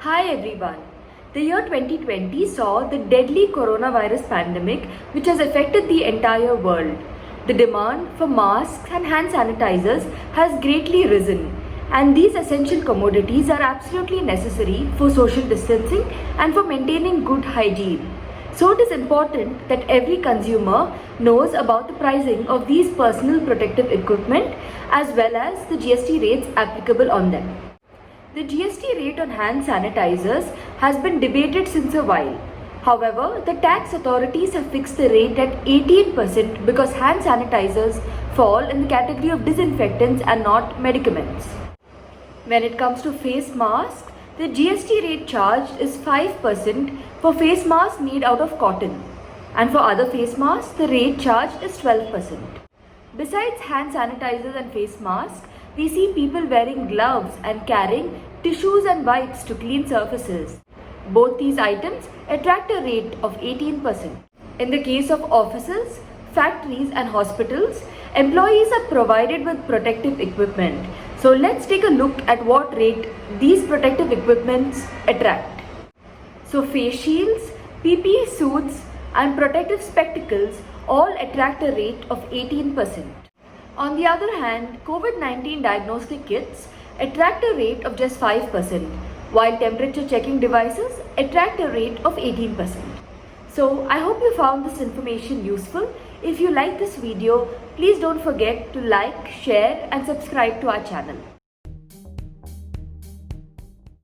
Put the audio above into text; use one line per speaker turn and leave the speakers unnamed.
Hi everyone. The year 2020 saw the deadly coronavirus pandemic which has affected the entire world. The demand for masks and hand sanitizers has greatly risen, and these essential commodities are absolutely necessary for social distancing and for maintaining good hygiene. So it is important that every consumer knows about the pricing of these personal protective equipment as well as the GST rates applicable on them. The GST rate on hand sanitizers has been debated since a while. However, the tax authorities have fixed the rate at 18% because hand sanitizers fall in the category of disinfectants and not medicaments. When it comes to face masks, the GST rate charged is 5% for face masks made out of cotton, and for other face masks, the rate charged is 12%. Besides hand sanitizers and face masks, we see people wearing gloves and carrying tissues and wipes to clean surfaces. Both these items attract a rate of 18%. In the case of offices, factories and hospitals, employees are provided with protective equipment. So let's take a look at what rate these protective equipments attract. So face shields, PPE suits and protective spectacles all attract a rate of 18%. On the other hand, COVID-19 diagnostic kits attract a rate of just 5%, while temperature checking devices attract a rate of 18%. So I hope you found this information useful. If you like this video, please don't forget to like, share and subscribe to our channel.